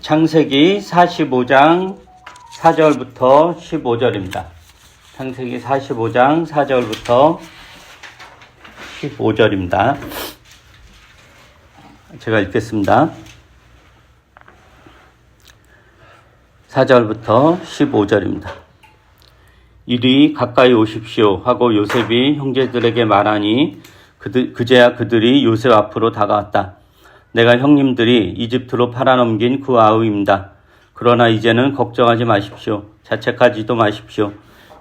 창세기 45장 4절부터 15절입니다. 창세기 45장 4절부터 15절입니다. 제가 읽겠습니다. 4절부터 15절입니다. 이리 가까이 오십시오 하고 요셉이 형제들에게 말하니 그제야 그들이 요셉 앞으로 다가왔다. 내가 형님들이 이집트로 팔아넘긴 그 아우입니다. 그러나 이제는 걱정하지 마십시오. 자책하지도 마십시오.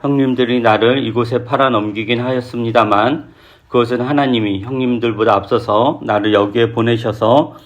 형님들이 나를 이곳에 팔아넘기긴 하였습니다만 그것은 하나님이 형님들보다 앞서서 나를 여기에 보내셔서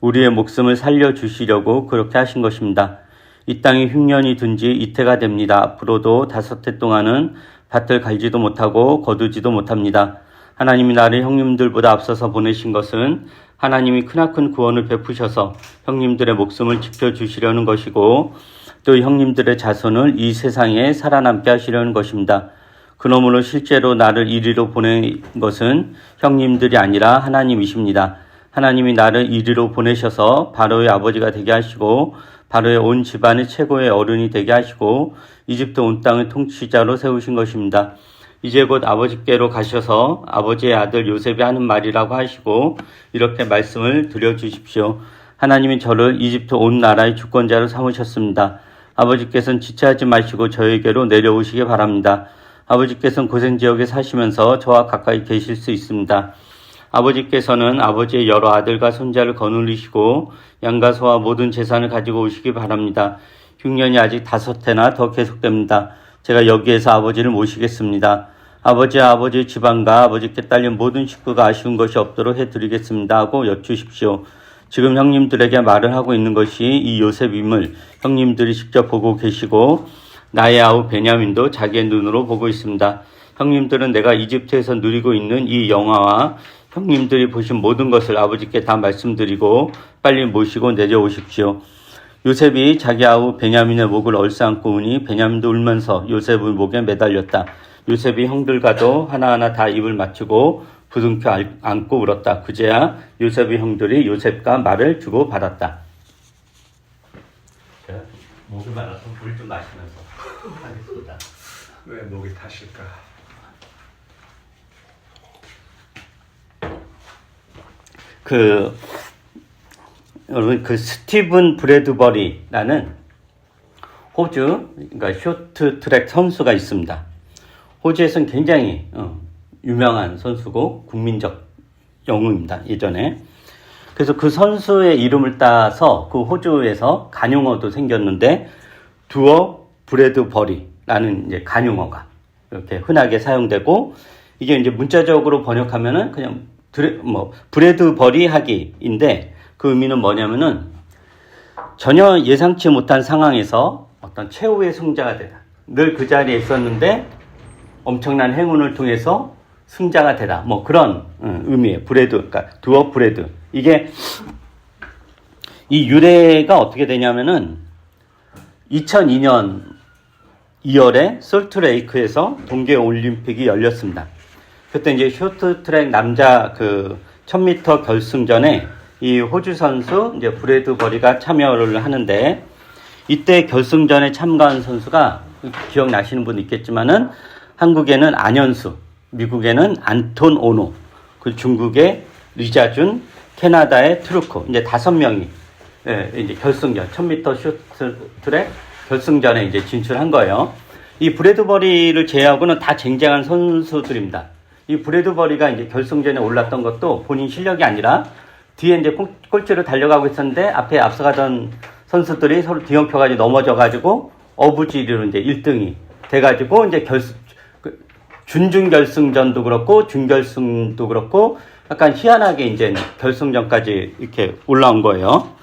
우리의 목숨을 살려주시려고 그렇게 하신 것입니다. 이 땅이 흉년이 든 지 이태가 됩니다. 앞으로도 5해 동안은 밭을 갈지도 못하고 거두지도 못합니다. 하나님이 나를 형님들보다 앞서서 보내신 것은 하나님이 크나큰 구원을 베푸셔서 형님들의 목숨을 지켜주시려는 것이고 또 형님들의 자손을 이 세상에 살아남게 하시려는 것입니다. 그러므로 실제로 나를 이리로 보낸 것은 형님들이 아니라 하나님이십니다. 하나님이 나를 이리로 보내셔서 바로의 아버지가 되게 하시고 바로의 온 집안의 최고의 어른이 되게 하시고 이집트 온 땅의 통치자로 세우신 것입니다. 이제 곧 아버지께로 가셔서 아버지의 아들 요셉이 하는 말이라고 하시고 이렇게 말씀을 드려주십시오. 하나님이 저를 이집트 온 나라의 주권자로 삼으셨습니다. 아버지께서는 지체하지 마시고 저에게로 내려오시기 바랍니다. 아버지께서는 고센지역에 사시면서 저와 가까이 계실 수 있습니다. 아버지께서는 아버지의 여러 아들과 손자를 거느리시고 양과 소와 모든 재산을 가지고 오시기 바랍니다. 흉년이 아직 5해나 더 계속됩니다. 제가 여기에서 아버지를 모시겠습니다. 아버지와 아버지의 집안과 아버지께 딸린 모든 식구가 아쉬운 것이 없도록 해드리겠습니다 하고 여쭈십시오. 지금 형님들에게 말을 하고 있는 것이 이 요셉임을 형님들이 직접 보고 계시고 나의 아우 베냐민도 자기의 눈으로 보고 있습니다. 형님들은 내가 이집트에서 누리고 있는 이 영화와 형님들이 보신 모든 것을 아버지께 다 말씀드리고 빨리 모시고 내려오십시오. 요셉이 자기 아우 베냐민의 목을 얼싸안고 우니 베냐민도 울면서 요셉의 목에 매달렸다. 요셉이 형들과도 하나하나 다 입을 맞추고 부둥켜 안고 울었다. 그제야 요셉의 형들이 요셉과 말을 주고 받았다. 제가 목이 말라서 물 좀 마시면서 하겠습니다. 왜 목이 타실까? 여러분 스티븐 브래드버리라는 호주 그러니까 쇼트트랙 선수가 있습니다. 호주에서는 굉장히 유명한 선수고 국민적 영웅입니다. 예전에. 그래서 그 선수의 이름을 따서 그 호주에서 간용어도 생겼는데 두어 브래드버리라는 이제 간용어가 이렇게 흔하게 사용되고 이게 이제 문자적으로 번역하면은 그냥 브래드버리 하기인데 그 의미는 뭐냐면은 전혀 예상치 못한 상황에서 어떤 최후의 승자가 되다. 늘 그 자리에 있었는데 엄청난 행운을 통해서 승자가 되다. 뭐 그런 의미예요. 그러니까 두어 브래드. 이게 이 유래가 어떻게 되냐면은 2002년 2월에 솔트레이크에서 동계 올림픽이 열렸습니다. 그때 이제 쇼트트랙 남자 1000m 결승전에 이 호주 선수 이제 브래드버리가 참여를 하는데 이때 결승전에 참가한 선수가 기억나시는 분 있겠지만은 한국에는 안현수, 미국에는 안톤 오노, 그 중국의 리자준, 캐나다의 트루코 이제 5명이 이제 결승전 1000m 쇼트트랙 결승전에 이제 진출한 거예요. 이 브래드버리를 제외하고는 다 쟁쟁한 선수들입니다. 이 브래드버리가 이제 결승전에 올랐던 것도 본인 실력이 아니라 뒤에 이제 꼴찌로 달려가고 있었는데 앞에 앞서가던 선수들이 서로 뒤엉켜가지고 넘어져가지고 어부지리로 이제 1등이 돼가지고 이제 준결승전도 그렇고 준결승도 그렇고 약간 희한하게 이제 결승전까지 이렇게 올라온 거예요.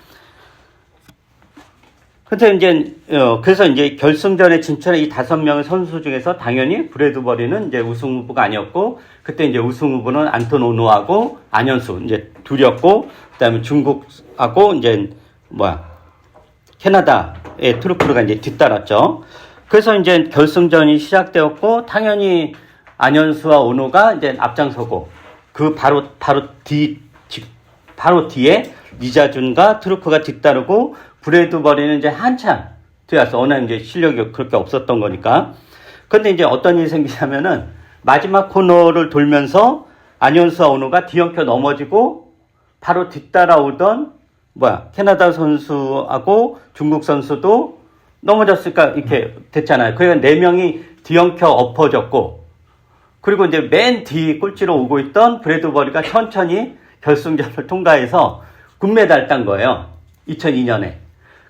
그래서 이제 결승전에 진출한 이 5명의 선수 중에서 당연히 브래드버리는 이제 우승 후보가 아니었고, 그때 이제 우승 후보는 안톤 오노하고 안현수 이제 둘이었고, 그다음에 중국하고 이제 캐나다의 트루크가 이제 뒤따랐죠. 그래서 이제 결승전이 시작되었고, 당연히 안현수와 오노가 이제 앞장서고, 그 바로 뒤에 리자준과 트루크가 뒤따르고 브래드버리는 이제 한참 뒤에 와서 워낙 이제 실력이 그렇게 없었던 거니까. 근데 이제 어떤 일이 생기냐면은 마지막 코너를 돌면서 안현수와 오노가 뒤엉켜 넘어지고 바로 뒤따라오던 캐나다 선수하고 중국 선수도 넘어졌으니까 이렇게 됐잖아요. 그러니까 4명이 뒤엉켜 엎어졌고, 그리고 이제 맨 뒤 꼴찌로 오고 있던 브래드버리가 천천히 결승전을 통과해서 금메달 딴 거예요. 2002년에.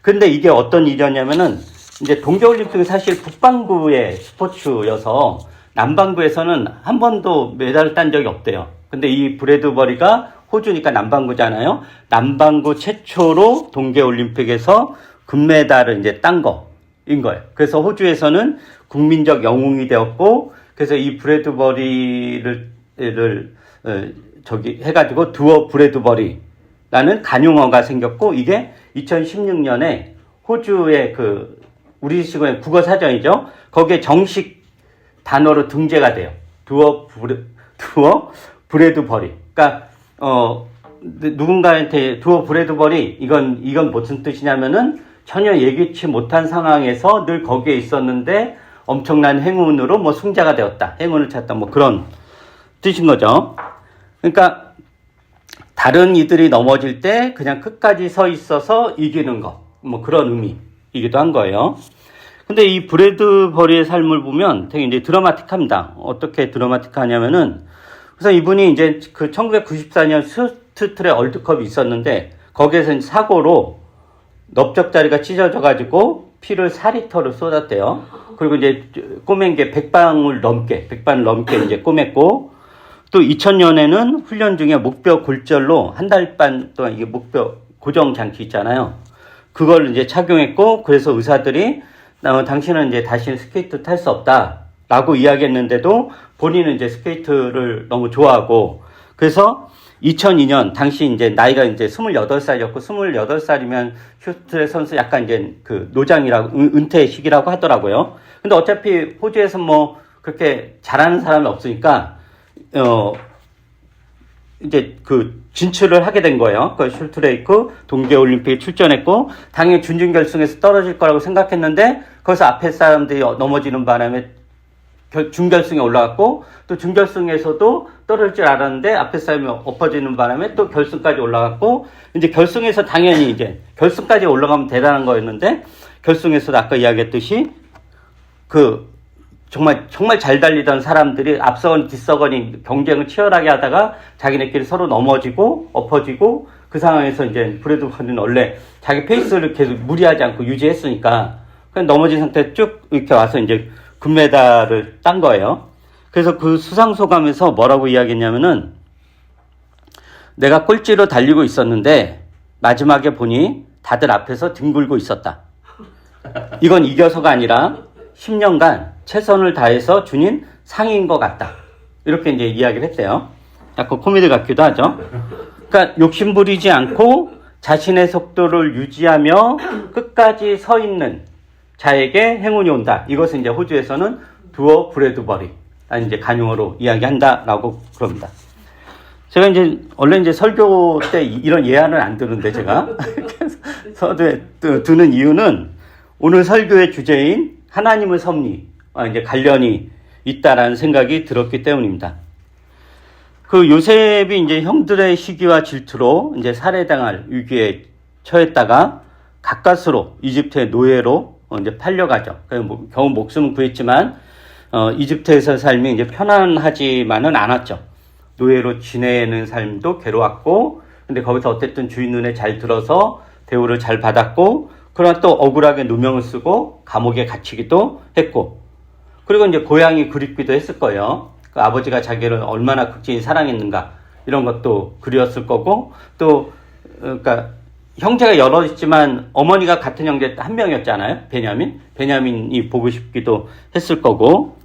근데 이게 어떤 일이었냐면은 이제 동계올림픽은 사실 북반구의 스포츠여서 남반구에서는 한 번도 메달을 딴 적이 없대요. 근데 이 브래드버리가 호주니까 남반구잖아요. 남반구 최초로 동계올림픽에서 금메달을 이제 딴 거인 거예요. 그래서 호주에서는 국민적 영웅이 되었고, 그래서 이 브래드버리를 해가지고 두어 브래드버리라는 간용어가 생겼고, 이게 2016년에 호주의 우리식의 국어 사전이죠. 거기에 정식 단어로 등재가 돼요. 두어 브래드버리. 그러니까 누군가한테 두어 브래드버리 이건 무슨 뜻이냐면은 전혀 예기치 못한 상황에서 늘 거기에 있었는데 엄청난 행운으로 승자가 되었다. 행운을 찾다. 그런 뜻인 거죠. 그러니까 다른 이들이 넘어질 때 그냥 끝까지 서 있어서 이기는 거. 그런 의미이기도 한 거예요. 근데 이 브래드버리의 삶을 보면 되게 이제 드라마틱합니다. 어떻게 드라마틱하냐면은, 그래서 이분이 이제 1994년 스트트랙 월드컵이 있었는데, 거기에서 사고로 넓적다리가 찢어져가지고 피를 4리터를 쏟았대요. 그리고 이제 꼬맨 게 100방울 넘게 이제 꼬맸고, 또 2000년에는 훈련 중에 목뼈 골절로 한 달 반 동안 이게 목뼈 고정 장치 있잖아요. 그걸 이제 착용했고, 그래서 의사들이 당신은 이제 다시는 스케이트 탈 수 없다라고 이야기했는데도 본인은 이제 스케이트를 너무 좋아하고, 그래서 2002년 당시 이제 나이가 이제 28살이었고, 28살이면 슈트트랙 선수 약간 이제 노장이라고 은퇴 시기라고 하더라고요. 근데 어차피 호주에서 그렇게 잘하는 사람이 없으니까 이제 진출을 하게 된 거예요. 슈트트랙 동계올림픽에 출전했고, 당연히 준결승에서 떨어질 거라고 생각했는데, 거기서 앞에 사람들이 넘어지는 바람에 준결승에 올라갔고, 또 준결승에서도 떨어질 줄 알았는데 앞에 사람이 엎어지는 바람에 또 결승까지 올라갔고, 이제 결승에서 당연히 이제 결승까지 올라가면 대단한 거였는데, 결승에서도 아까 이야기했듯이 정말 잘 달리던 사람들이 앞서거니 뒤서거니 경쟁을 치열하게 하다가 자기네끼리 서로 넘어지고 엎어지고, 그 상황에서 이제 브래드버리는 원래 자기 페이스를 계속 무리하지 않고 유지했으니까 그냥 넘어진 상태에 쭉 이렇게 와서 이제 금메달을 딴 거예요. 그래서 그 수상소감에서 뭐라고 이야기했냐면은, 내가 꼴찌로 달리고 있었는데 마지막에 보니 다들 앞에서 뒹굴고 있었다. 이건 이겨서가 아니라 10년간 최선을 다해서 준인 상인 것 같다. 이렇게 이제 이야기를 했대요. 약간 코미디 같기도 하죠. 그러니까 욕심부리지 않고 자신의 속도를 유지하며 끝까지 서 있는 자에게 행운이 온다. 이것은 이제 호주에서는 두어 브래드버리, 아니 이제 간용어로 이야기한다라고 그럽니다. 제가 이제 원래 이제 설교 때 이런 예화는 안 드는데 제가 서두에 드는 이유는 오늘 설교의 주제인 하나님의 섭리와 이제 관련이 있다라는 생각이 들었기 때문입니다. 요셉이 이제 형들의 시기와 질투로 이제 살해당할 위기에 처했다가 가까스로 이집트의 노예로 이제 팔려가죠. 겨우 목숨은 구했지만 이집트에서 삶이 이제 편안하지만은 않았죠. 노예로 지내는 삶도 괴로웠고, 근데 거기서 어쨌든 주인 눈에 잘 들어서 대우를 잘 받았고, 그러나 또 억울하게 누명을 쓰고 감옥에 gat히기도 했고, 그리고 이제 고향이 그립기도 했을 거예요. 아버지가 자기를 얼마나 극진히 사랑했는가 이런 것도 그리웠을 거고, 또 그러니까 형제가 여러 있지만 어머니가 같은 형제 한 명이었잖아요. 베냐민이 보고 싶기도 했을 거고,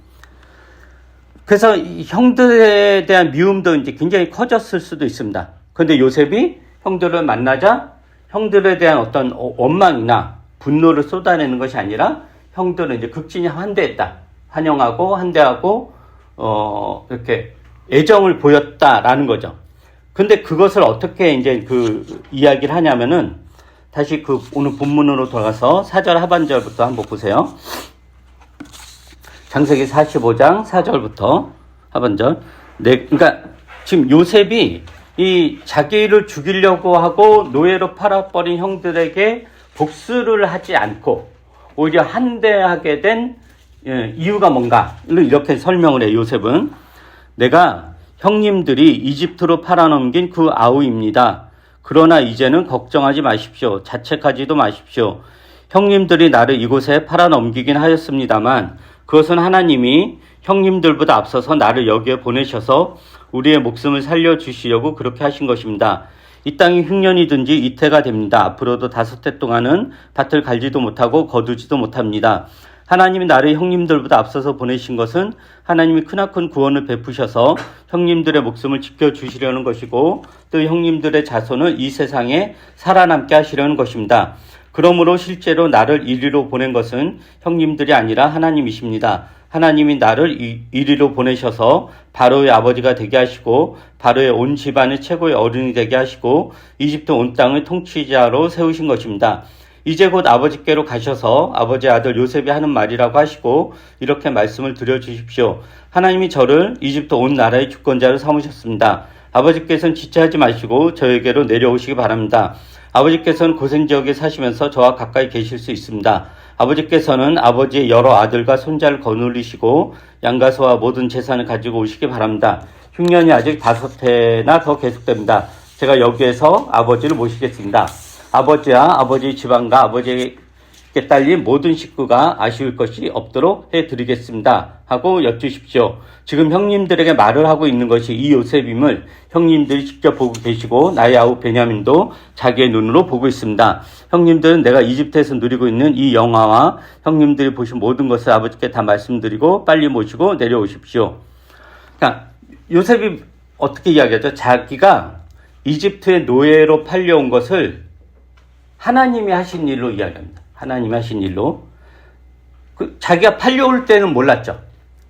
그래서 이 형들에 대한 미움도 이제 굉장히 커졌을 수도 있습니다. 그런데 요셉이 형들을 만나자 형들에 대한 어떤 원망이나 분노를 쏟아내는 것이 아니라 형들은 이제 극진히 환대했다. 환영하고 환대하고 이렇게 애정을 보였다라는 거죠. 근데 그것을 어떻게 이제 이야기를 하냐면은, 다시 그 오늘 본문으로 돌아가서 4절 하반절부터 한번 보세요. 창세기 45장 4절부터 하반절. 그러니까 지금 요셉이 이 자기를 죽이려고 하고 노예로 팔아버린 형들에게 복수를 하지 않고 오히려 한대하게 된 이유가 뭔가를 이렇게 설명을 해요. 요셉은 내가 형님들이 이집트로 팔아넘긴 그 아우입니다. 그러나 이제는 걱정하지 마십시오. 자책하지도 마십시오. 형님들이 나를 이곳에 팔아넘기긴 하였습니다만 그것은 하나님이 형님들보다 앞서서 나를 여기에 보내셔서 우리의 목숨을 살려주시려고 그렇게 하신 것입니다. 이 땅이 흉년이든지 이태가 됩니다. 앞으로도 5해 동안은 밭을 갈지도 못하고 거두지도 못합니다. 하나님이 나를 형님들보다 앞서서 보내신 것은 하나님이 크나큰 구원을 베푸셔서 형님들의 목숨을 지켜주시려는 것이고 또 형님들의 자손을 이 세상에 살아남게 하시려는 것입니다. 그러므로 실제로 나를 이리로 보낸 것은 형님들이 아니라 하나님이십니다. 하나님이 나를 이리로 보내셔서 바로의 아버지가 되게 하시고 바로의 온 집안의 최고의 어른이 되게 하시고 이집트 온 땅의 통치자로 세우신 것입니다. 이제 곧 아버지께로 가셔서 아버지의 아들 요셉이 하는 말이라고 하시고 이렇게 말씀을 드려주십시오. 하나님이 저를 이집트 온 나라의 주권자로 삼으셨습니다. 아버지께서는 지체하지 마시고 저에게로 내려오시기 바랍니다. 아버지께서는 고생지역에 사시면서 저와 가까이 계실 수 있습니다. 아버지께서는 아버지의 여러 아들과 손자를 거느리시고 양가소와 모든 재산을 가지고 오시기 바랍니다. 흉년이 아직 5해나 더 계속됩니다. 제가 여기에서 아버지를 모시겠습니다. 아버지와 아버지의 집안과 아버지에게 딸린 모든 식구가 아쉬울 것이 없도록 해드리겠습니다. 하고 여쭈십시오. 지금 형님들에게 말을 하고 있는 것이 이 요셉임을 형님들이 직접 보고 계시고 나의 아우 베냐민도 자기의 눈으로 보고 있습니다. 형님들은 내가 이집트에서 누리고 있는 이 영화와 형님들이 보신 모든 것을 아버지께 다 말씀드리고 빨리 모시고 내려오십시오. 그러니까 요셉이 어떻게 이야기하죠? 자기가 이집트의 노예로 팔려온 것을 하나님이 하신 일로 이야기합니다. 하나님이 하신 일로. 자기가 팔려올 때는 몰랐죠.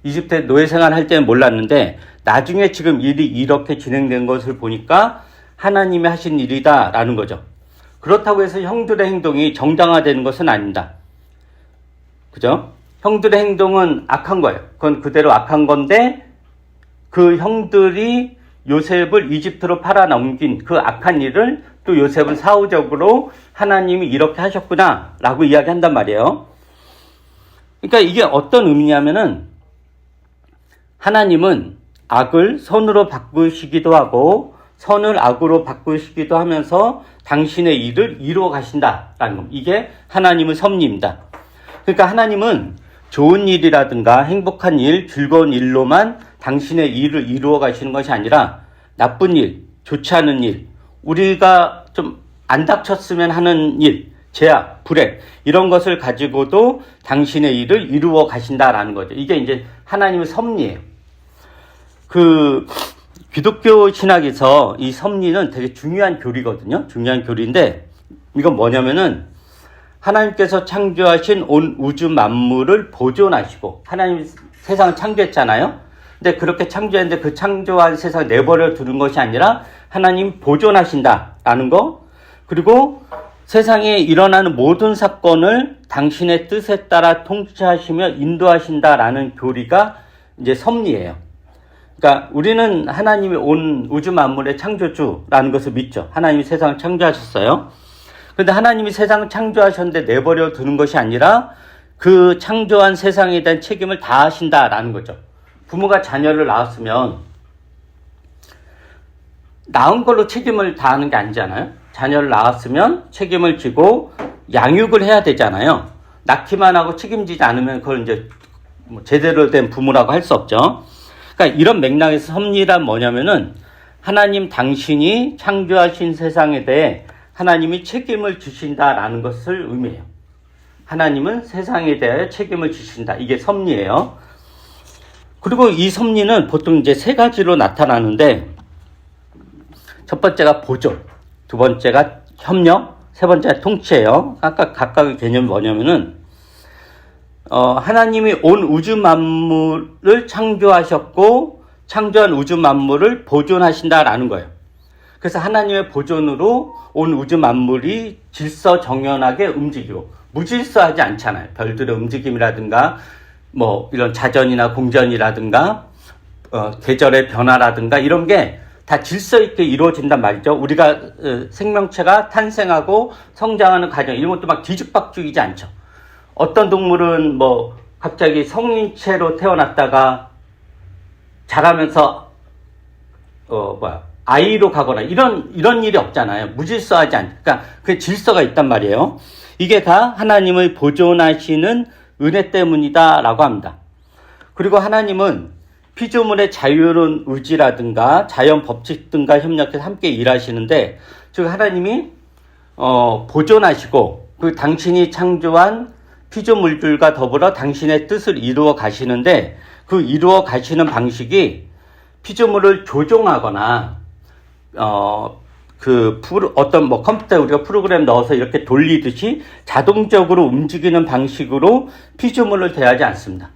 이집트에 노예 생활할 때는 몰랐는데 나중에 지금 일이 이렇게 진행된 것을 보니까 하나님이 하신 일이다라는 거죠. 그렇다고 해서 형들의 행동이 정당화되는 것은 아닙니다. 그죠? 형들의 행동은 악한 거예요. 그건 그대로 악한 건데 그 형들이 요셉을 이집트로 팔아넘긴 그 악한 일을 또 요셉은 사후적으로 하나님이 이렇게 하셨구나 라고 이야기한단 말이에요. 그러니까 이게 어떤 의미냐면은 하나님은 악을 선으로 바꾸시기도 하고 선을 악으로 바꾸시기도 하면서 당신의 일을 이루어 가신다라는 겁니다. 이게 하나님의 섭리입니다. 그러니까 하나님은 좋은 일이라든가 행복한 일, 즐거운 일로만 당신의 일을 이루어 가시는 것이 아니라 나쁜 일, 좋지 않은 일, 우리가 좀 안 닥쳤으면 하는 일, 제약, 불행 이런 것을 가지고도 당신의 일을 이루어 가신다라는 거죠. 이게 이제 하나님의 섭리예요. 그 기독교 신학에서 이 섭리는 되게 중요한 교리거든요. 중요한 교리인데 이건 뭐냐면은 하나님께서 창조하신 온 우주 만물을 보존하시고 하나님이 세상을 창조했잖아요. 근데 그렇게 창조했는데 그 창조한 세상을 내버려 두는 것이 아니라 하나님 보존하신다라는 거. 그리고 세상에 일어나는 모든 사건을 당신의 뜻에 따라 통치하시며 인도하신다라는 교리가 이제 섭리예요. 그러니까 우리는 하나님이 온 우주 만물의 창조주라는 것을 믿죠. 하나님이 세상을 창조하셨어요. 그런데 하나님이 세상을 창조하셨는데 내버려 두는 것이 아니라 그 창조한 세상에 대한 책임을 다하신다라는 거죠. 부모가 자녀를 낳았으면 낳은 걸로 책임을 다하는 게 아니잖아요. 자녀를 낳았으면 책임을 지고 양육을 해야 되잖아요. 낳기만 하고 책임지지 않으면 그걸 이제 제대로 된 부모라고 할 수 없죠. 그러니까 이런 맥락에서 섭리란 뭐냐면은 하나님 당신이 창조하신 세상에 대해 하나님이 책임을 주신다라는 것을 의미해요. 하나님은 세상에 대해 책임을 주신다. 이게 섭리예요. 그리고 이 섭리는 보통 이제 3가지로 나타나는데 첫 번째가 보존, 두 번째가 협력, 세 번째가 통치예요. 아까 각각의 개념이 뭐냐면은 하나님이 온 우주 만물을 창조하셨고 창조한 우주 만물을 보존하신다라는 거예요. 그래서 하나님의 보존으로 온 우주 만물이 질서정연하게 움직이고 무질서하지 않잖아요. 별들의 움직임이라든가 뭐 이런 자전이나 공전이라든가 계절의 변화라든가 이런 게 다 질서 있게 이루어진단 말이죠. 우리가 생명체가 탄생하고 성장하는 과정 이런 것도 막 뒤죽박죽이지 않죠. 어떤 동물은 뭐 갑자기 성인체로 태어났다가 자라면서 아이로 가거나 이런 일이 없잖아요. 무질서하지 않죠. 그러니까 그 질서가 있단 말이에요. 이게 다 하나님의 보존하시는 은혜 때문이다라고 합니다. 그리고 하나님은 피조물의 자유로운 의지라든가 자연 법칙 등과 협력해서 함께 일하시는데, 즉 하나님이 보존하시고 그 당신이 창조한 피조물들과 더불어 당신의 뜻을 이루어 가시는데, 그 이루어 가시는 방식이 피조물을 조종하거나 어떤 컴퓨터에 우리가 프로그램 넣어서 이렇게 돌리듯이 자동적으로 움직이는 방식으로 피조물을 대하지 않습니다.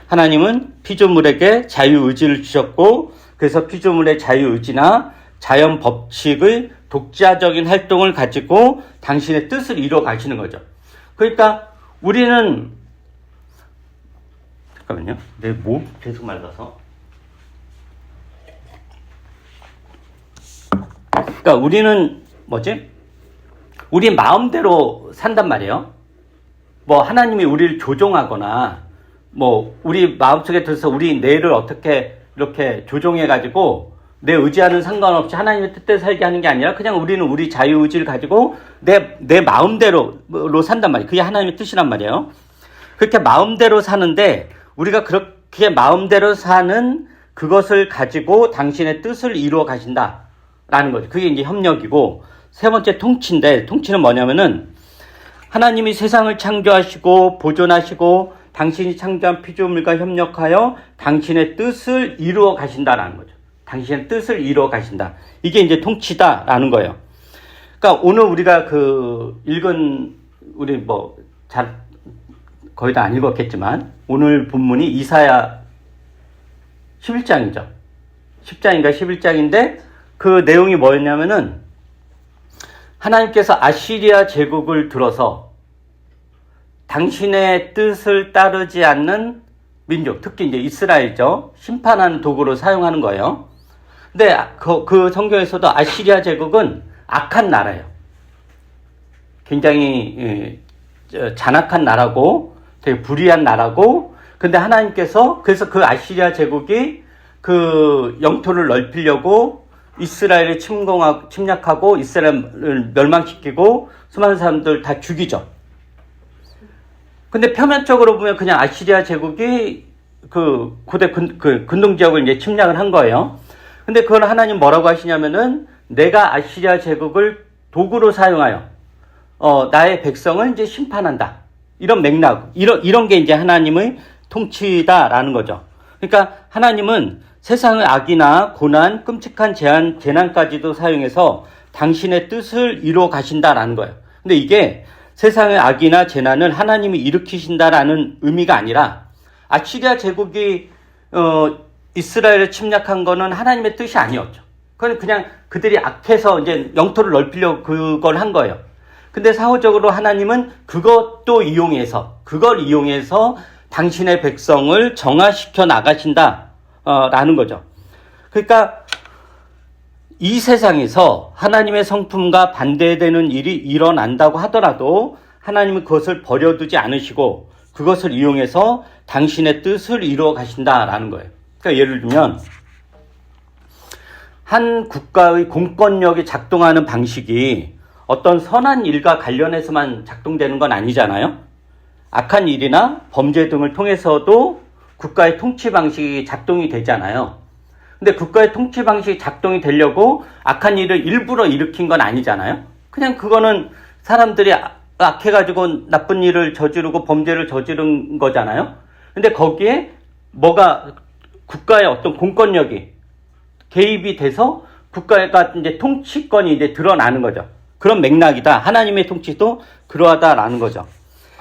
하나님은 피조물에게 자유의지를 주셨고, 그래서 피조물의 자유의지나 자연 법칙의 독자적인 활동을 가지고 당신의 뜻을 이루어 가시는 거죠. 그러니까 우리는, 잠깐만요. 내 목 계속 말라서. 그러니까 우리는 우리 마음대로 산단 말이에요. 뭐 하나님이 우리를 조종하거나 뭐 우리 마음속에 들어서 우리 뇌를 어떻게 이렇게 조종해가지고 내 의지와는 상관없이 하나님의 뜻대로 살게 하는 게 아니라 그냥 우리는 우리 자유의지를 가지고 내 마음대로 산단 말이에요. 그게 하나님의 뜻이란 말이에요. 그렇게 마음대로 사는데 우리가 그렇게 마음대로 사는 그것을 가지고 당신의 뜻을 이루어 가신다라는 거죠. 그게 이제 협력이고, 세 번째 통치인데, 통치는 뭐냐면은 하나님이 세상을 창조하시고 보존하시고 당신이 창조한 피조물과 협력하여 당신의 뜻을 이루어 가신다라는 거죠. 당신의 뜻을 이루어 가신다. 이게 이제 통치다라는 거예요. 그러니까 오늘 우리가 읽은, 우리 거의 다 안 읽었겠지만, 오늘 본문이 이사야 11장이죠. 10장인가 11장인데, 그 내용이 뭐였냐면은, 하나님께서 아시리아 제국을 들어서 당신의 뜻을 따르지 않는 민족, 특히 이제 이스라엘죠. 심판하는 도구로 사용하는 거예요. 근데 그 성경에서도 아시리아 제국은 악한 나라예요. 굉장히 잔악한 나라고 되게 불의한 나라고, 근데 하나님께서 그래서 그 아시리아 제국이 그 영토를 넓히려고 이스라엘을 침략하고 이스라엘을 멸망시키고 수많은 사람들 다 죽이죠. 근데 표면적으로 보면 그냥 아시리아 제국이 그 고대 근동 지역을 이제 침략을 한 거예요. 근데 그걸 하나님 뭐라고 하시냐면은, 내가 아시리아 제국을 도구로 사용하여 나의 백성을 이제 심판한다. 이런 맥락, 이런 게 이제 하나님의 통치다라는 거죠. 그러니까 하나님은 세상의 악이나 고난, 끔찍한 재난까지도 사용해서 당신의 뜻을 이루어 가신다라는 거예요. 근데 이게 세상의 악이나 재난을 하나님이 일으키신다라는 의미가 아니라, 아시리아 제국이 이스라엘을 침략한 거는 하나님의 뜻이 아니었죠. 그건 그냥 그들이 악해서 이제 영토를 넓히려고 그걸 한 거예요. 근데 사후적으로 하나님은 그걸 이용해서 당신의 백성을 정화시켜 나가신다라는 거죠. 그러니까 이 세상에서 하나님의 성품과 반대되는 일이 일어난다고 하더라도 하나님은 그것을 버려두지 않으시고 그것을 이용해서 당신의 뜻을 이루어 가신다라는 거예요. 그러니까 예를 들면 한 국가의 공권력이 작동하는 방식이 어떤 선한 일과 관련해서만 작동되는 건 아니잖아요. 악한 일이나 범죄 등을 통해서도 국가의 통치 방식이 작동이 되잖아요. 근데 국가의 통치 방식이 작동이 되려고 악한 일을 일부러 일으킨 건 아니잖아요. 그냥 그거는 사람들이 악해가지고 나쁜 일을 저지르고 범죄를 저지른 거잖아요. 근데 거기에 국가의 어떤 공권력이 개입이 돼서 국가가 이제 통치권이 이제 드러나는 거죠. 그런 맥락이다. 하나님의 통치도 그러하다라는 거죠.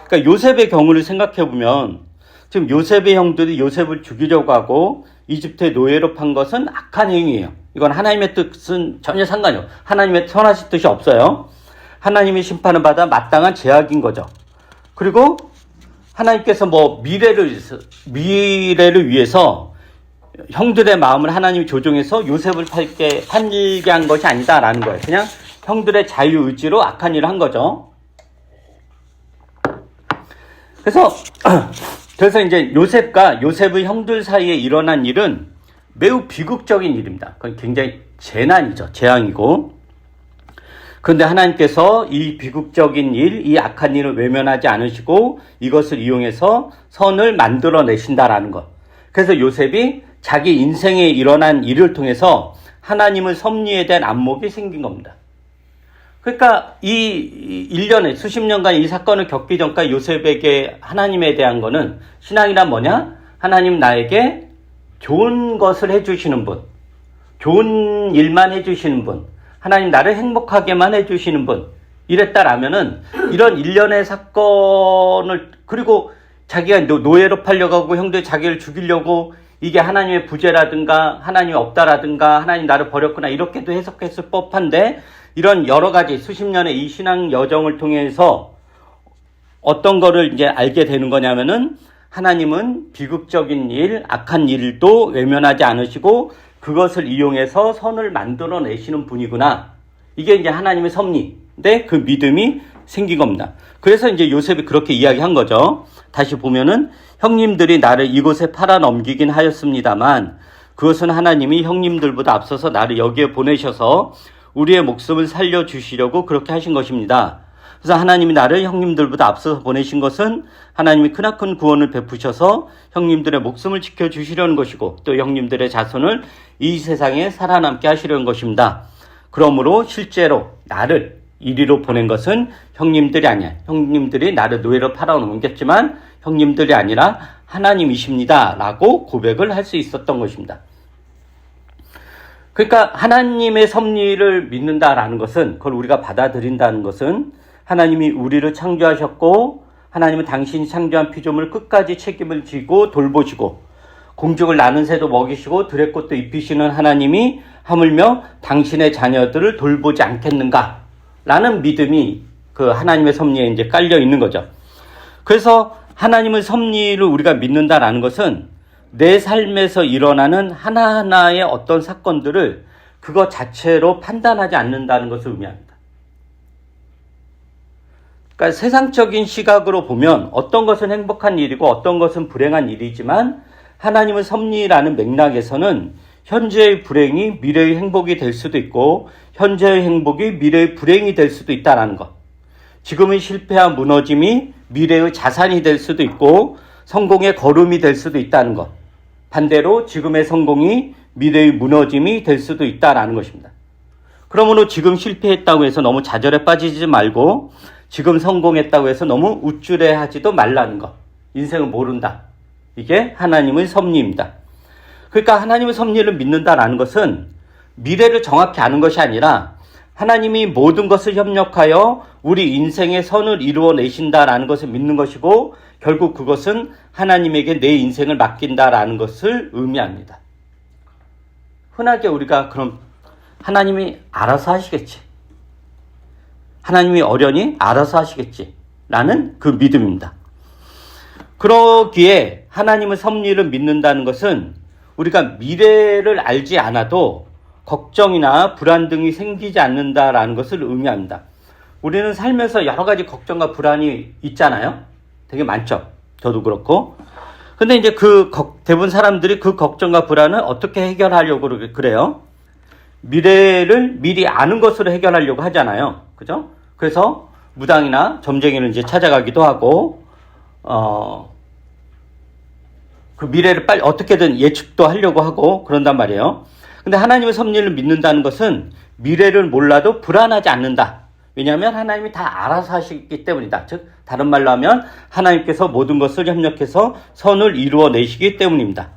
그러니까 요셉의 경우를 생각해 보면, 지금 요셉의 형들이 요셉을 죽이려고 하고 이집트에 노예로 판 것은 악한 행위예요. 이건 하나님의 뜻은 전혀 상관이 없어요. 하나님의 선하신 뜻이 없어요. 하나님이 심판을 받아 마땅한 제약인 거죠. 그리고 하나님께서 뭐 미래를 위해서 형들의 마음을 하나님이 조종해서 요셉을 팔게 한 것이 아니다라는 거예요. 그냥 형들의 자유의지로 악한 일을 한 거죠. 그래서 이제 요셉의 형들 사이에 일어난 일은 매우 비극적인 일입니다. 그건 굉장히 재난이죠. 재앙이고. 그런데 하나님께서 이 비극적인 일, 이 악한 일을 외면하지 않으시고 이것을 이용해서 선을 만들어내신다라는 것. 그래서 요셉이 자기 인생에 일어난 일을 통해서 하나님의 섭리에 대한 안목이 생긴 겁니다. 그러니까 이 1년에 수십 년간 이 사건을 겪기 전까지 요셉에게 하나님에 대한 거는 신앙이란 뭐냐? 하나님 나에게 좋은 것을 해주시는 분, 좋은 일만 해주시는 분, 하나님 나를 행복하게만 해주시는 분, 이랬다라면은 이런 일련의 사건을, 그리고 자기가 노예로 팔려가고 형들이 자기를 죽이려고 이게 하나님의 부재라든가 하나님이 없다라든가 하나님 나를 버렸구나 이렇게도 해석했을 법한데, 이런 여러 가지 수십 년의 이 신앙 여정을 통해서 어떤 거를 이제 알게 되는 거냐면은 하나님은 비극적인 일, 악한 일도 외면하지 않으시고 그것을 이용해서 선을 만들어내시는 분이구나. 이게 이제 하나님의 섭리인데 그 믿음이 생긴 겁니다. 그래서 이제 요셉이 그렇게 이야기한 거죠. 다시 보면은 형님들이 나를 이곳에 팔아 넘기긴 하였습니다만 그것은 하나님이 형님들보다 앞서서 나를 여기에 보내셔서 우리의 목숨을 살려주시려고 그렇게 하신 것입니다. 그래서 하나님이 나를 형님들보다 앞서서 보내신 것은 하나님이 크나큰 구원을 베푸셔서 형님들의 목숨을 지켜주시려는 것이고 또 형님들의 자손을 이 세상에 살아남게 하시려는 것입니다. 그러므로 실제로 나를 이리로 보낸 것은 형님들이 아니야. 형님들이 나를 노예로 팔아넘겼지만 형님들이 아니라 하나님이십니다. 라고 고백을 할 수 있었던 것입니다. 그러니까 하나님의 섭리를 믿는다라는 것은, 그걸 우리가 받아들인다는 것은 하나님이 우리를 창조하셨고 하나님은 당신이 창조한 피조물 끝까지 책임을 지고 돌보시고 공중을 나는 새도 먹이시고 들의 꽃도 입히시는 하나님이 하물며 당신의 자녀들을 돌보지 않겠는가 라는 믿음이 그 하나님의 섭리에 이제 깔려 있는 거죠. 그래서 하나님의 섭리를 우리가 믿는다라는 것은 내 삶에서 일어나는 하나하나의 어떤 사건들을 그것 자체로 판단하지 않는다는 것을 의미합니다. 그러니까 세상적인 시각으로 보면 어떤 것은 행복한 일이고 어떤 것은 불행한 일이지만 하나님의 섭리라는 맥락에서는 현재의 불행이 미래의 행복이 될 수도 있고 현재의 행복이 미래의 불행이 될 수도 있다는 것. 지금의 실패와 무너짐이 미래의 자산이 될 수도 있고 성공의 걸음이 될 수도 있다는 것. 반대로 지금의 성공이 미래의 무너짐이 될 수도 있다는 것입니다. 그러므로 지금 실패했다고 해서 너무 좌절에 빠지지 말고 지금 성공했다고 해서 너무 우쭐해하지도 말라는 것. 인생을 모른다. 이게 하나님의 섭리입니다. 그러니까 하나님의 섭리를 믿는다라는 것은 미래를 정확히 아는 것이 아니라 하나님이 모든 것을 협력하여 우리 인생의 선을 이루어내신다라는 것을 믿는 것이고 결국 그것은 하나님에게 내 인생을 맡긴다라는 것을 의미합니다. 흔하게 우리가 그럼 하나님이 알아서 하시겠지. 하나님이 어련히 알아서 하시겠지. 라는 그 믿음입니다. 그러기에 하나님의 섭리를 믿는다는 것은 우리가 미래를 알지 않아도 걱정이나 불안 등이 생기지 않는다라는 것을 의미합니다. 우리는 살면서 여러 가지 걱정과 불안이 있잖아요. 되게 많죠. 저도 그렇고. 근데 이제 대부분 사람들이 그 걱정과 불안을 어떻게 해결하려고 그래요? 미래를 미리 아는 것으로 해결하려고 하잖아요. 그죠? 그래서 무당이나 점쟁이를 이제 찾아가기도 하고, 그 미래를 빨리 어떻게든 예측도 하려고 하고 그런단 말이에요. 근데 하나님의 섭리를 믿는다는 것은 미래를 몰라도 불안하지 않는다. 왜냐하면 하나님이 다 알아서 하시기 때문이다. 즉 다른 말로 하면 하나님께서 모든 것을 협력해서 선을 이루어내시기 때문입니다.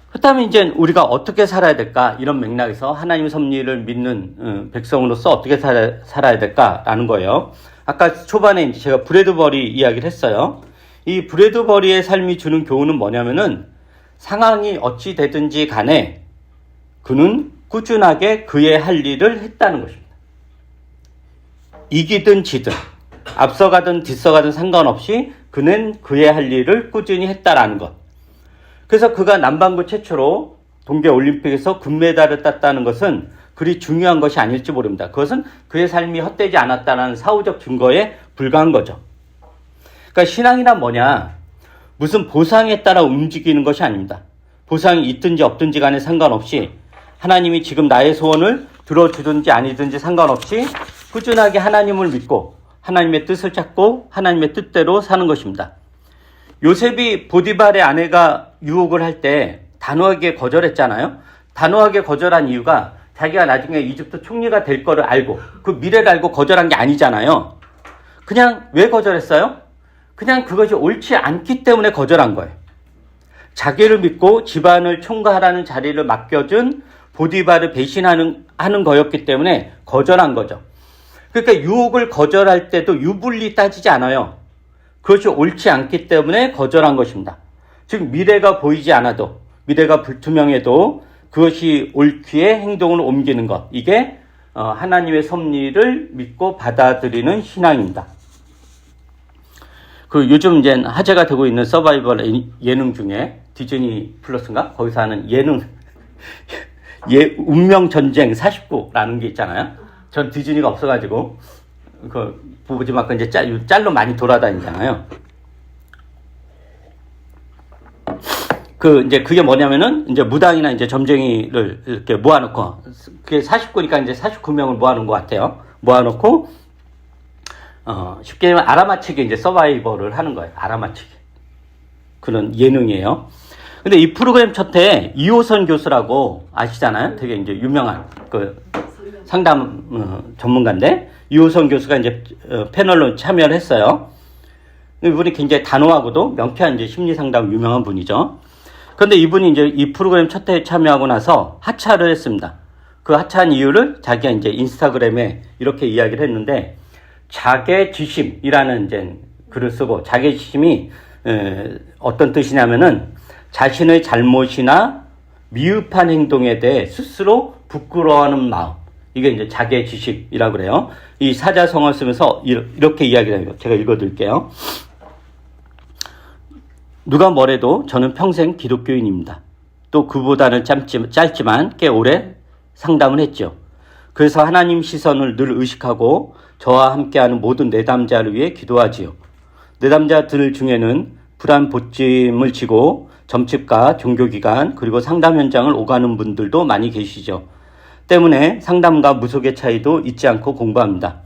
그렇다면 이제 우리가 어떻게 살아야 될까? 이런 맥락에서 하나님의 섭리를 믿는 백성으로서 어떻게 살아야 될까라는 거예요. 아까 초반에 이제 제가 브래드버리 이야기를 했어요. 이 브래드버리의 삶이 주는 교훈은 뭐냐면은 상황이 어찌 되든지 간에 그는 꾸준하게 그의 할 일을 했다는 것입니다. 이기든 지든 앞서가든 뒤서가든 상관없이 그는 그의 할 일을 꾸준히 했다라는 것. 그래서 그가 남반구 최초로 동계올림픽에서 금메달을 땄다는 것은 그리 중요한 것이 아닐지 모릅니다. 그것은 그의 삶이 헛되지 않았다는 사후적 증거에 불과한 거죠. 그러니까 신앙이란 뭐냐? 무슨 보상에 따라 움직이는 것이 아닙니다. 보상이 있든지 없든지 간에 상관없이 하나님이 지금 나의 소원을 들어주든지 아니든지 상관없이 꾸준하게 하나님을 믿고 하나님의 뜻을 찾고 하나님의 뜻대로 사는 것입니다. 요셉이 보디발의 아내가 유혹을 할 때 단호하게 거절했잖아요. 단호하게 거절한 이유가 자기가 나중에 이집트 총리가 될 거를 알고 그 미래를 알고 거절한 게 아니잖아요. 그냥 왜 거절했어요? 그냥 그것이 옳지 않기 때문에 거절한 거예요. 자기를 믿고 집안을 총괄하라는 자리를 맡겨준 보디발을 배신하는 거였기 때문에 거절한 거죠. 그러니까 유혹을 거절할 때도 유불리 따지지 않아요. 그것이 옳지 않기 때문에 거절한 것입니다. 즉 미래가 보이지 않아도 미래가 불투명해도 그것이 옳기에 행동을 옮기는 것. 이게 하나님의 섭리를 믿고 받아들이는 신앙입니다. 그 요즘 이제 화제가 되고 있는 서바이벌 예능 중에 디즈니 플러스인가? 거기서 하는 예능 운명 전쟁 49라는 게 있잖아요. 전 디즈니가 없어가지고 그 보지 말고 이제 짤로 많이 돌아다니잖아요. 이제 그게 뭐냐면은 이제 무당이나 이제 점쟁이를 이렇게 모아놓고 그게 49니까 이제 49명을 모아놓은 것 같아요. 모아놓고 쉽게 말하면 알아맞히기 이제 서바이벌을 하는 거예요. 알아맞히기. 그런 예능이에요. 근데 이 프로그램 첫해 이호선 교수라고 아시잖아요. 되게 이제 유명한 그 상담 전문가인데 이호선 교수가 이제 패널로 참여를 했어요. 이분이 굉장히 단호하고도 명쾌한 이제 심리 상담 유명한 분이죠. 그런데 이분이 이제 이 프로그램 첫 해에 참여하고 나서 하차를 했습니다. 그 하차한 이유를 자기가 이제 인스타그램에 이렇게 이야기를 했는데 자괴지심이라는 이제 글을 쓰고 자괴지심이 어떤 뜻이냐면은 자신의 잘못이나 미흡한 행동에 대해 스스로 부끄러워하는 마음. 이게 이제 자괴지심이라고 그래요. 이 사자성어를 쓰면서 이렇게 이야기를 해요. 제가 읽어드릴게요. 누가 뭐래도 저는 평생 기독교인입니다. 또 그보다는 짧지만 꽤 오래 상담을 했죠. 그래서 하나님 시선을 늘 의식하고 저와 함께하는 모든 내담자를 위해 기도하지요. 내담자들 중에는 불안 보찜을 지고 점집과 종교기관 그리고 상담 현장을 오가는 분들도 많이 계시죠. 때문에 상담과 무속의 차이도 잊지 않고 공부합니다.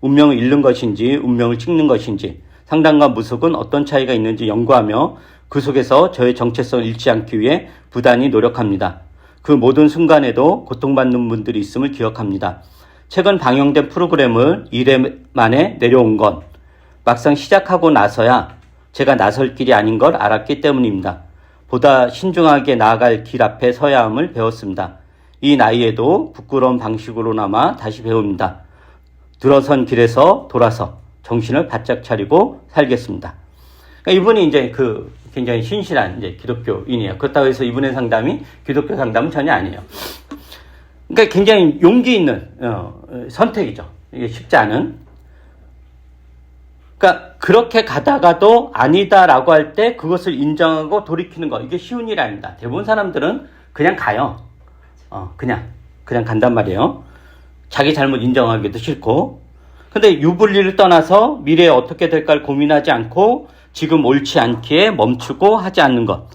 운명을 잃는 것인지 운명을 찍는 것인지 상담과 무속은 어떤 차이가 있는지 연구하며 그 속에서 저의 정체성을 잃지 않기 위해 부단히 노력합니다. 그 모든 순간에도 고통받는 분들이 있음을 기억합니다. 최근 방영된 프로그램을 1회 만에 내려온 건 막상 시작하고 나서야 제가 나설 길이 아닌 걸 알았기 때문입니다. 보다 신중하게 나아갈 길 앞에 서야 함을 배웠습니다. 이 나이에도 부끄러운 방식으로나마 다시 배웁니다. 들어선 길에서 돌아서 정신을 바짝 차리고 살겠습니다. 그러니까 이분이 이제 굉장히 신실한 이제 기독교인이에요. 그렇다고 해서 이분의 상담이 기독교 상담은 전혀 아니에요. 그러니까 굉장히 용기 있는 선택이죠. 이게 쉽지 않은. 그러니까 그렇게 가다가도 아니다라고 할 때 그것을 인정하고 돌이키는 거 이게 쉬운 일 아닙니다. 대부분 사람들은 그냥 가요. 그냥 간단 말이에요. 자기 잘못 인정하기도 싫고. 근데 유불리를 떠나서 미래에 어떻게 될까를 고민하지 않고 지금 옳지 않기에 멈추고 하지 않는 것.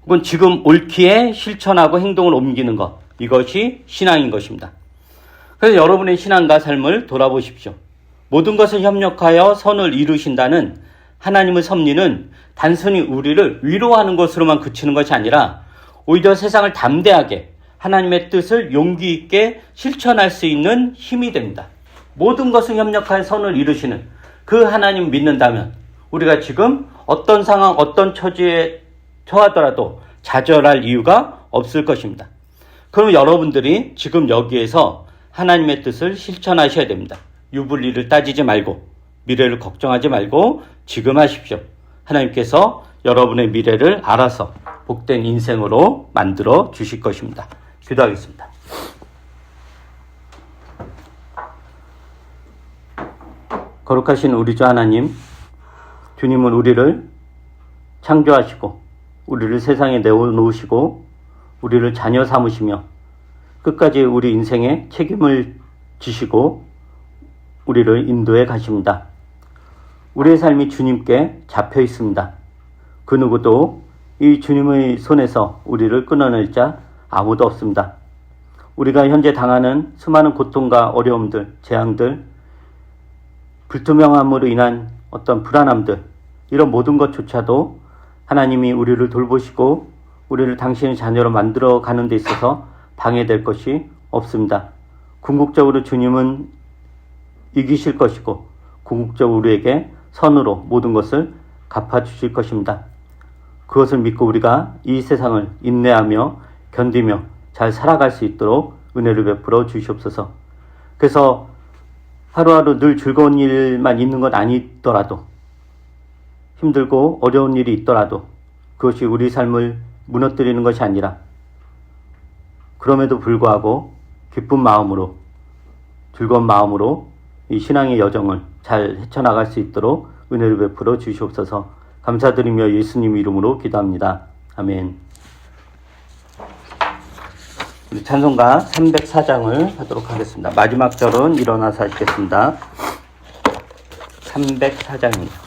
혹은 지금 옳기에 실천하고 행동을 옮기는 것. 이것이 신앙인 것입니다. 그래서 여러분의 신앙과 삶을 돌아보십시오. 모든 것을 협력하여 선을 이루신다는 하나님의 섭리는 단순히 우리를 위로하는 것으로만 그치는 것이 아니라 오히려 세상을 담대하게 하나님의 뜻을 용기 있게 실천할 수 있는 힘이 됩니다. 모든 것을 협력하여 선을 이루시는 그 하나님 믿는다면 우리가 지금 어떤 상황, 어떤 처지에 처하더라도 좌절할 이유가 없을 것입니다. 그럼 여러분들이 지금 여기에서 하나님의 뜻을 실천하셔야 됩니다. 유불리를 따지지 말고 미래를 걱정하지 말고 지금 하십시오. 하나님께서 여러분의 미래를 알아서 복된 인생으로 만들어 주실 것입니다. 기도하겠습니다. 거룩하신 우리 주 하나님, 주님은 우리를 창조하시고 우리를 세상에 내어놓으시고 우리를 자녀 삼으시며 끝까지 우리 인생에 책임을 지시고 우리를 인도해 가십니다. 우리의 삶이 주님께 잡혀 있습니다. 그 누구도 이 주님의 손에서 우리를 끊어낼 자 아무도 없습니다. 우리가 현재 당하는 수많은 고통과 어려움들, 재앙들, 불투명함으로 인한 어떤 불안함들, 이런 모든 것조차도 하나님이 우리를 돌보시고 우리를 당신의 자녀로 만들어 가는 데 있어서 방해될 것이 없습니다. 궁극적으로 주님은 이기실 것이고 궁극적으로 우리에게 선으로 모든 것을 갚아주실 것입니다. 그것을 믿고 우리가 이 세상을 인내하며 견디며 잘 살아갈 수 있도록 은혜를 베풀어 주시옵소서. 그래서 하루하루 늘 즐거운 일만 있는 건 아니더라도 힘들고 어려운 일이 있더라도 그것이 우리 삶을 무너뜨리는 것이 아니라 그럼에도 불구하고 기쁜 마음으로 즐거운 마음으로 이 신앙의 여정을 잘 헤쳐나갈 수 있도록 은혜를 베풀어 주시옵소서. 감사드리며 예수님 이름으로 기도합니다. 아멘. 우리 찬송가 304장을 하도록 하겠습니다. 마지막 절은 일어나서 하시겠습니다. 304장입니다.